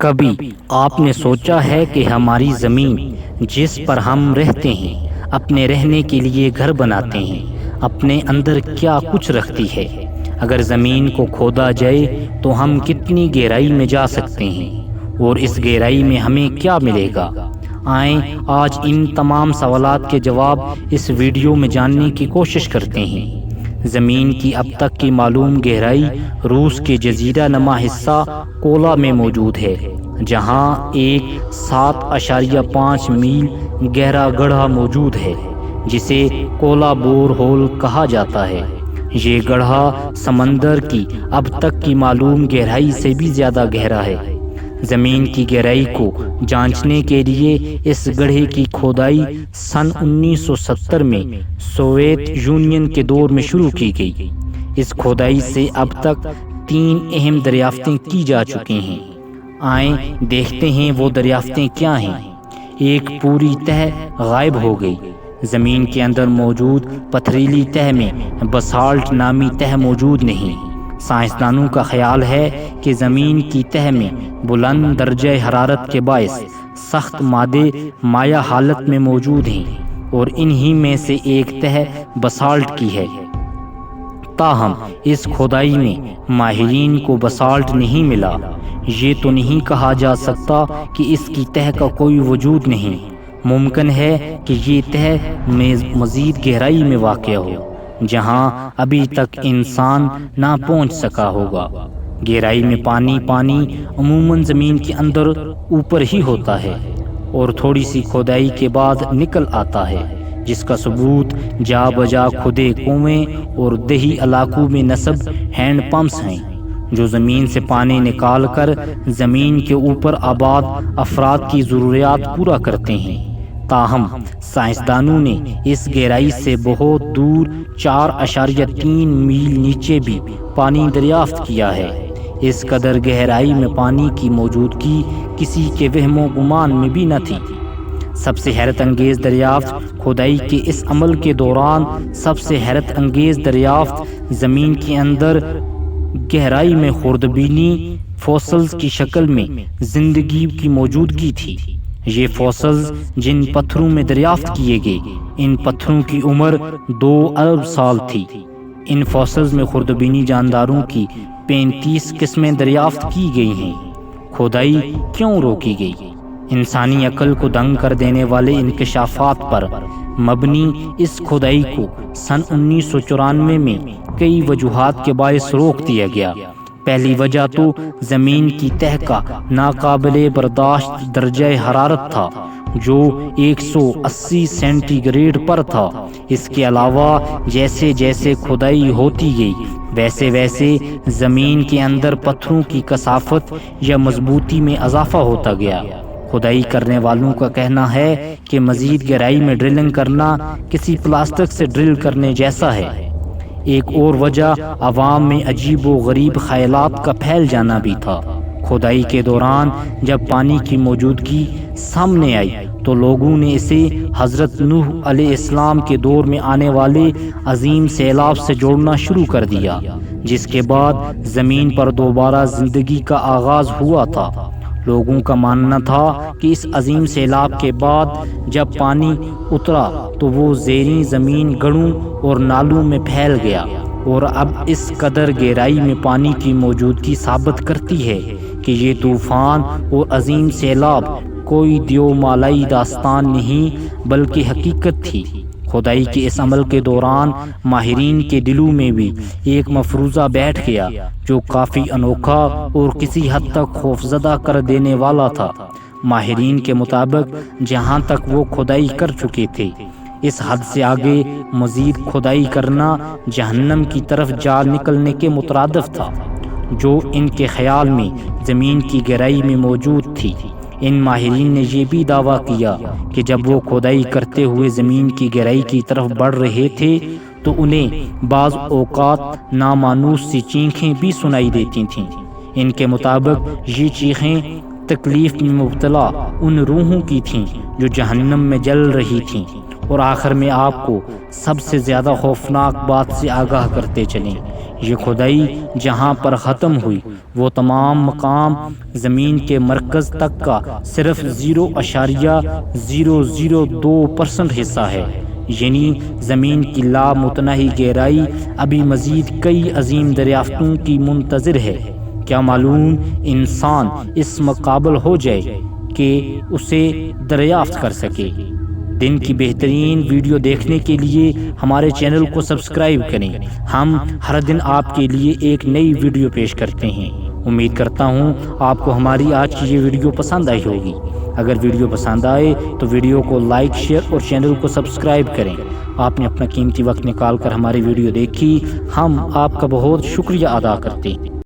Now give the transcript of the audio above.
کبھی آپ نے سوچا ہے کہ ہماری زمین جس پر ہم رہتے ہیں، اپنے رہنے کے لیے گھر بناتے ہیں، اپنے اندر کیا کچھ رکھتی ہے؟ اگر زمین کو کھودا جائے تو ہم کتنی گہرائی میں جا سکتے ہیں، اور اس گہرائی میں ہمیں کیا ملے گا؟ آئیں آج ان تمام سوالات کے جواب اس ویڈیو میں جاننے کی کوشش کرتے ہیں۔ زمین کی اب تک کی معلوم گہرائی روس کے جزیرہ نما حصہ کولا میں موجود ہے، جہاں ایک 7.5 میل گہرا گڑھا موجود ہے جسے کولا بور ہول کہا جاتا ہے۔ یہ گڑھا سمندر کی اب تک کی معلوم گہرائی سے بھی زیادہ گہرا ہے۔ زمین کی گہرائی کو جانچنے کے لیے اس گڑھے کی کھودائی سن 1970 میں سوویت یونین کے دور میں شروع کی گئی۔ اس کھودائی سے اب تک 3 اہم دریافتیں کی جا چکی ہیں۔ آئیں دیکھتے ہیں وہ دریافتیں کیا ہیں۔ ایک پوری تہہ غائب ہو گئی۔ زمین کے اندر موجود پتھریلی تہہ میں بسالٹ نامی تہہ موجود نہیں۔ سائنسدانوں کا خیال ہے کہ زمین کی تہہ میں بلند درجہ حرارت کے باعث سخت مادے مائع حالت میں موجود ہیں، اور انہی میں سے ایک تہہ بسالٹ کی ہے۔ تاہم اس کھودائی میں ماہرین کو بسالٹ نہیں ملا۔ یہ تو نہیں کہا جا سکتا کہ اس کی تہہ کا کوئی وجود نہیں۔ ممکن ہے کہ یہ تہہ مزید گہرائی میں واقع ہو، جہاں ابھی تک انسان نہ پہنچ سکا ہوگا۔ گہرائی میں پانی عموماً زمین کے اندر اوپر ہی ہوتا ہے، اور تھوڑی سی کھودائی کے بعد نکل آتا ہے، جس کا ثبوت جا بجا کھدے کنویں اور دیہی علاقوں میں نصب ہینڈ پمپس ہیں، جو زمین سے پانی نکال کر زمین کے اوپر آباد افراد کی ضروریات پورا کرتے ہیں۔ تاہم سائنسدانوں نے اس گہرائی سے بہت دور 4.3 میل نیچے بھی پانی دریافت کیا ہے۔ اس قدر گہرائی میں پانی کی موجودگی کسی کے وہم و گمان میں بھی نہ تھی۔ سب سے حیرت انگیز دریافت کھودائی کے اس عمل کے دوران سب سے حیرت انگیز دریافت زمین کے اندر گہرائی میں خوردبینی فوسلز کی شکل میں زندگی کی موجودگی تھی۔ یہ فوسلز جن پتھروں میں دریافت کیے گئے، ان پتھروں کی عمر 2 ارب سال تھی۔ ان فوسلز میں خوردبینی جانداروں کی 35 قسمیں دریافت کی گئی ہیں۔ کھودائی کیوں روکی گئی؟ انسانی عقل کو دنگ کر دینے والے انکشافات پر مبنی اس کھودائی کو سن 1994 میں کئی وجوہات کے باعث روک دیا گیا۔ پہلی وجہ تو زمین کی تہہ کا ناقابل برداشت درجہ حرارت تھا، جو 180 سینٹی گریڈ پر تھا۔ اس کے علاوہ جیسے جیسے کھدائی ہوتی گئی، ویسے ویسے زمین کے اندر پتھروں کی کثافت یا مضبوطی میں اضافہ ہوتا گیا۔ کھدائی کرنے والوں کا کہنا ہے کہ مزید گہرائی میں ڈرلنگ کرنا کسی پلاسٹک سے ڈرل کرنے جیسا ہے۔ ایک اور وجہ عوام میں عجیب و غریب خیالات کا پھیل جانا بھی تھا۔ کھدائی کے دوران جب پانی کی موجودگی سامنے آئی تو لوگوں نے اسے حضرت نوح علیہ السلام کے دور میں آنے والے عظیم سیلاب سے جوڑنا شروع کر دیا، جس کے بعد زمین پر دوبارہ زندگی کا آغاز ہوا تھا۔ لوگوں کا ماننا تھا کہ اس عظیم سیلاب کے بعد جب پانی اترا تو وہ زیریں زمین گڑھوں اور نالوں میں پھیل گیا، اور اب اس قدر گہرائی میں پانی کی موجودگی ثابت کرتی ہے کہ یہ طوفان اور عظیم سیلاب کوئی دیو مالائی داستان نہیں بلکہ حقیقت تھی۔ کھدائی کے اس عمل کے دوران ماہرین کے دلوں میں بھی ایک مفروضہ بیٹھ گیا جو کافی انوکھا اور کسی حد تک خوفزدہ کر دینے والا تھا۔ ماہرین کے مطابق جہاں تک وہ کھدائی کر چکے تھے، اس حد سے آگے مزید کھدائی کرنا جہنم کی طرف جا نکلنے کے مترادف تھا، جو ان کے خیال میں زمین کی گہرائی میں موجود تھی۔ ان ماہرین نے یہ بھی دعویٰ کیا کہ جب وہ کھدائی کرتے ہوئے زمین کی گہرائی کی طرف بڑھ رہے تھے تو انہیں بعض اوقات نامانوس سی چیخیں بھی سنائی دیتی تھیں۔ ان کے مطابق یہ چیخیں تکلیف میں مبتلا ان روحوں کی تھیں جو جہنم میں جل رہی تھیں، اور آخر میں آپ کو سب سے زیادہ خوفناک بات سے آگاہ کرتے چلیں۔ یہ کھدائی جہاں پر ختم ہوئی وہ تمام مقام زمین کے مرکز تک کا صرف 0.002% حصہ ہے، یعنی زمین کی لامتناہی گہرائی ابھی مزید کئی عظیم دریافتوں کی منتظر ہے۔ کیا معلوم انسان اس مقابل ہو جائے کہ اسے دریافت کر سکے۔ دن کی بہترین ویڈیو دیکھنے کے لیے ہمارے چینل کو سبسکرائب کریں۔ ہم ہر دن آپ کے لیے ایک نئی ویڈیو پیش کرتے ہیں۔ امید کرتا ہوں آپ کو ہماری آج کی یہ ویڈیو پسند آئی ہوگی۔ اگر ویڈیو پسند آئے تو ویڈیو کو لائک، شیئر اور چینل کو سبسکرائب کریں۔ آپ نے اپنا قیمتی وقت نکال کر ہماری ویڈیو دیکھی، ہم آپ کا بہت شکریہ ادا کرتے ہیں۔